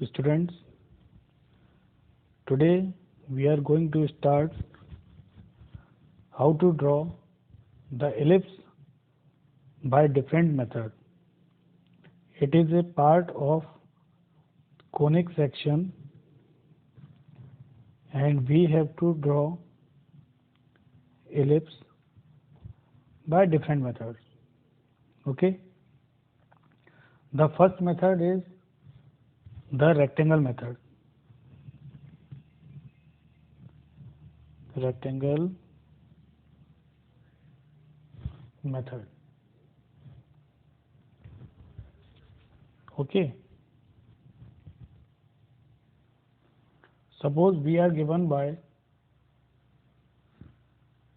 Students, today we are going to start how to draw the ellipse by different method. It is a part of conic section and we have to draw ellipse by different methods. Okay. The first method is the rectangle method. Rectangle method. Okay. Suppose we are given by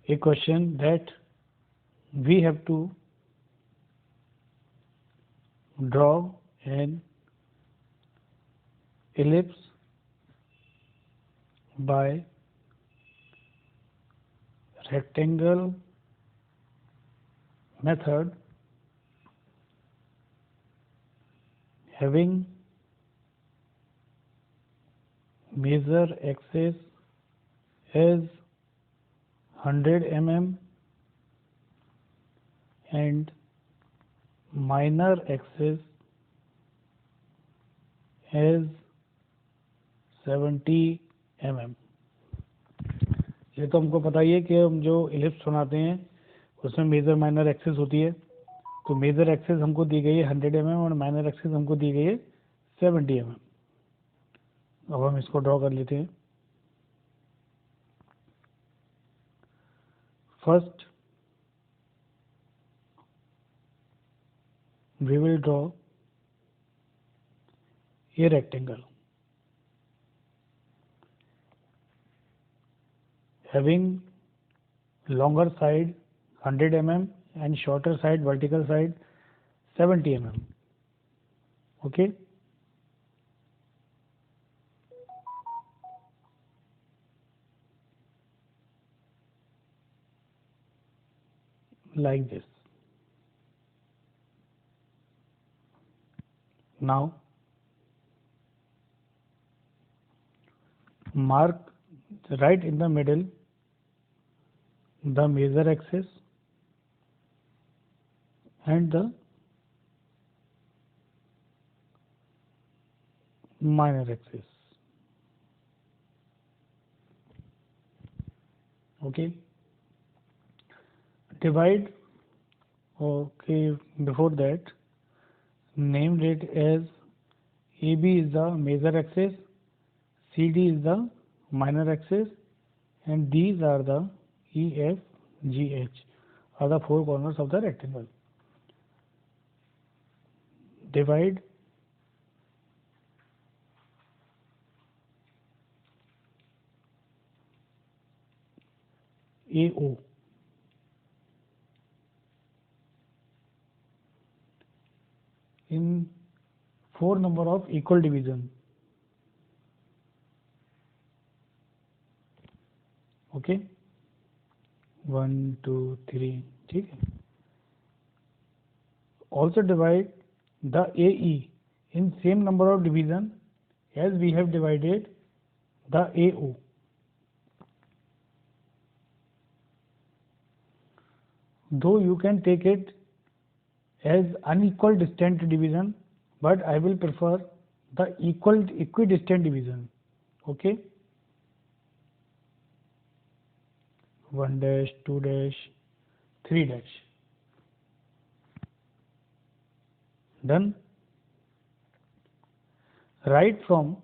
a question that we have to draw an ellipse by rectangle method having major axis as 100 mm and minor axis as 70 mm. ये तो हमको पता ही है कि हम जो ellipse बनाते हैं उसमें मेजर माइनर एक्सिस होती है. तो मेजर एक्सिस हमको दी गई है 100 mm और माइनर एक्सिस हमको दी गई है 70 mm. अब हम इसको ड्रॉ कर लेते हैं. First we will draw a rectangle having longer side 100 mm and shorter side vertical side 70 mm. Okay. Like this. Now mark right in the middle the major axis and the minor axis. Okay. Divide. Okay. Before that, name it as AB is the major axis, CD is the minor axis, and these are the EF, GH are the four corners of the rectangle. Divide AO. In 4 number of equal division. Okay. 1, 2, 3. ठीक है. Also divide the AE in same number of division as we have divided the AO. Though you can take it as unequal distant division, but I will prefer the equidistant division. Okay. 1 dash, 2 dash, 3 dash. Done. Right from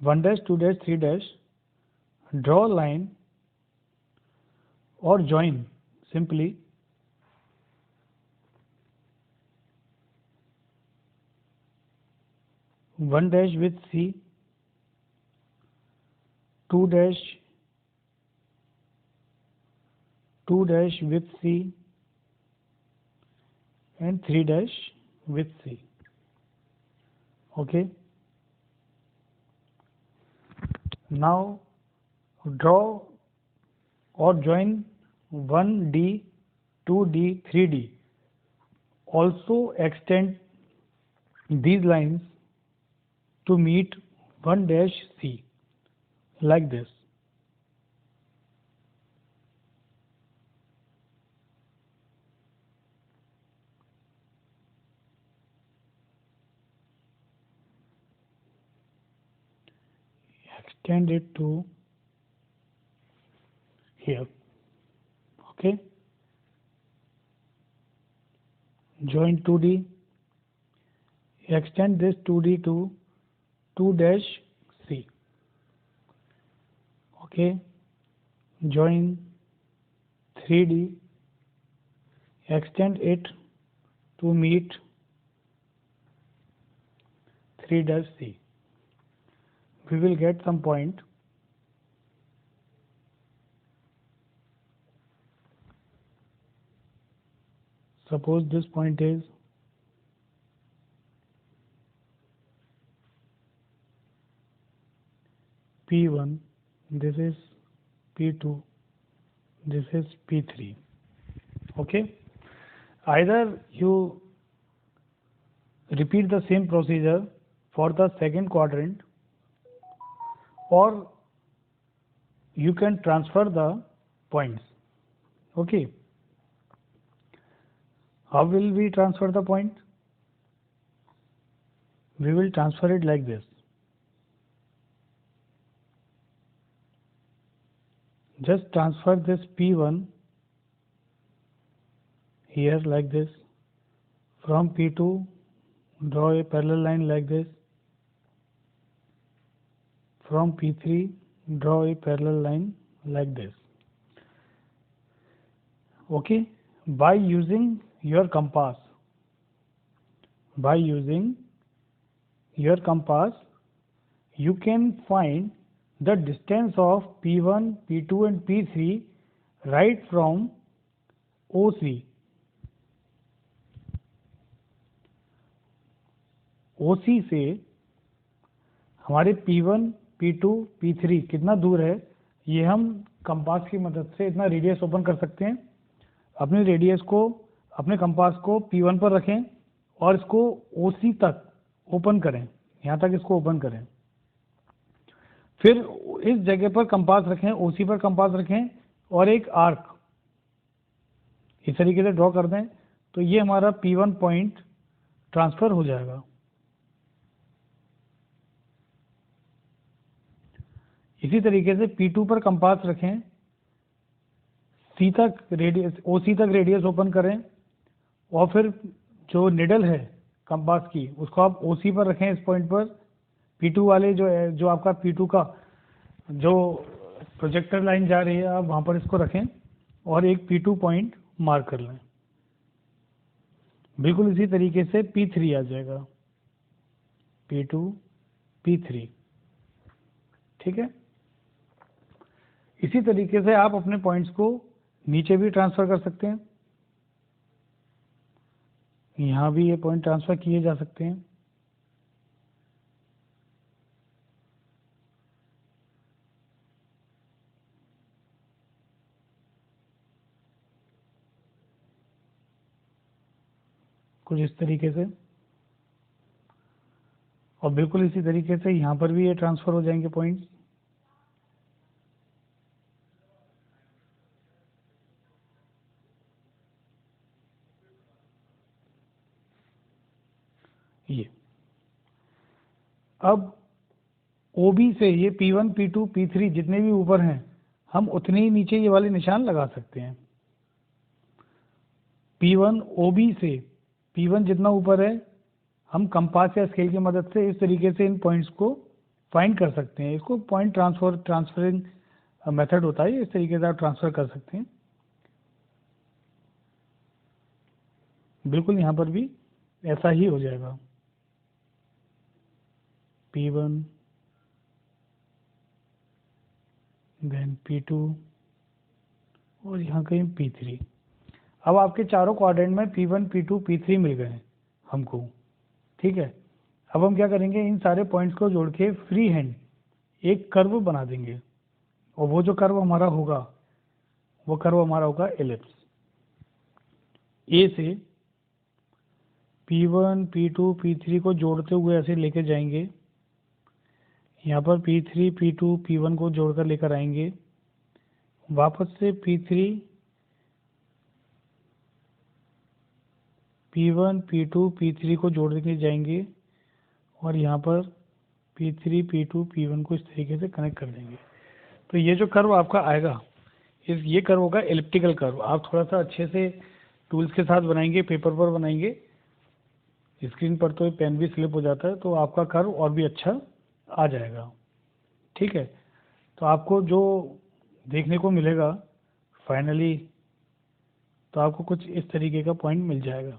1 dash, 2 dash, 3 dash, draw a line or join simply one dash with C, 2 dash with C, and 3 dash with C. Okay. Now draw or join 1D, 2D, 3D. Also extend these lines to meet 1 dash C like this. Extend it to here. Okay. Join 2D. Extend this 2D to 2 dash C. Okay. Join 3D. Extend it to meet 3 dash C. We will get some point. Suppose this point is P1, this is P2, this is P3. Okay. Either you repeat the same procedure for the second quadrant, or you can transfer the points. Okay. How will we transfer the point? We will transfer it like this. Just transfer this P1 here like this. From P2, draw a parallel line like this. From P3, draw a parallel line like this. Okay. By using your compass, you can find the distance of P1, P2 and P3 right from OC. OC से हमारे P1, P2, P3 कितना दूर है, ये हम compass की मदद से इतना रेडियस ओपन कर सकते हैं। अपने रेडियस को, अपने कंपास को P1 पर रखें और इसको OC तक ओपन करें, यहाँ तक इसको ओपन करें। फिर इस जगह पर कंपास रखें, OC पर कंपास रखें और एक आर्क इस तरीके से ड्रॉ कर दें, तो ये हमारा P1 पॉइंट ट्रांसफर हो जाएगा। इसी तरीके से P2 पर कंपास रखें, C तक रेडियस, OC तक रेडियस ओपन करें और फिर जो निडल है कंपास की उसको आप OC पर रखें इस पॉइंट पर। P2 वाले जो आपका P2 का जो प्रोजेक्टर लाइन जा रही है आप वहाँ पर इसको रखें और एक P2 पॉइंट मार्क कर लें। बिल्कुल इसी तरीके से P3 आ जाएगा, P2, P3। ठीक है। इसी तरीके से आप अपने पॉइंट्स को नीचे भी ट्रांसफ़र कर सकते हैं। यहाँ भी ये पॉइंट ट्रांसफ़र किए जा सकते हैं। कुछ इस तरीके से, और बिल्कुल इसी तरीके से यहाँ पर भी ये ट्रांसफ़र हो जाएंगे पॉइंट्स। ये अब OB से ये P1, P2, P3 जितने भी ऊपर हैं, हम उतने ही नीचे ये वाले निशान लगा सकते हैं। P1 OB से P1 जितना ऊपर है, हम कंपास या स्केल की मदद से इस तरीके से इन पॉइंट्स को फाइंड कर सकते हैं। इसको पॉइंट ट्रांसफरिंग मेथड होता है, इस तरीके से आप ट्रांसफ़र कर सकते हैं। बिल्कुल यहाँ पर भी ऐसा ही हो जाएगा। P1, देन P2 और यहाँ कहीं P3। अब आपके चारों क्वाड्रेंट में P1, P2, P3 मिल गए हमको। ठीक है। अब हम क्या करेंगे, इन सारे पॉइंट्स को जोड़ के फ्री हैंड एक कर्व बना देंगे, और वो जो कर्व हमारा होगा वो कर्व हमारा होगा एलिप्स। ए से P1 P2 P3 को जोड़ते हुए ऐसे लेके जाएंगे, यहाँ पर P3 P2 P1 को जोड़कर लेकर आएंगे, वापस से P3 P1 P2 P3 को जोड़ के जाएंगे और यहाँ पर P3 P2 P1 को इस तरीके से कनेक्ट कर देंगे। तो ये जो कर्व आपका आएगा, ये कर्व होगा एलिप्टिकल कर्व। आप थोड़ा सा अच्छे से टूल्स के साथ बनाएंगे, पेपर पर बनाएंगे, स्क्रीन पर तो पेन भी स्लिप हो जाता है, तो आपका कर्व और भी अच्छा आ जाएगा। ठीक है, तो आपको जो देखने को मिलेगा फाइनली, तो आपको कुछ इस तरीके का पॉइंट मिल जाएगा।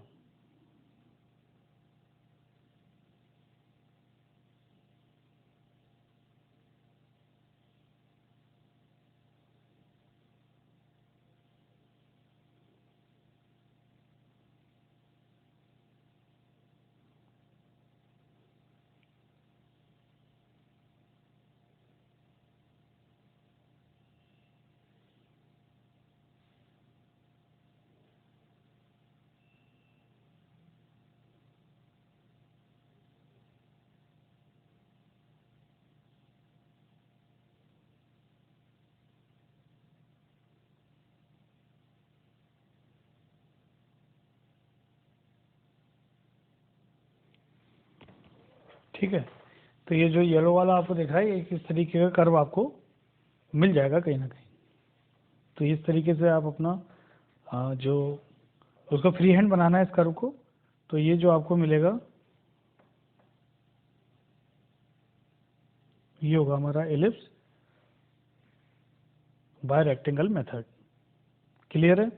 ठीक है, तो ये जो येलो वाला आपको दिख रहा है, एक इस तरीके का कर्व आपको मिल जाएगा कहीं ना कहीं। तो इस तरीके से आप अपना जो उसको फ्री हैंड बनाना है इस कर्व को, तो ये जो आपको मिलेगा ये होगा हमारा ellipse by rectangle method. Clear है?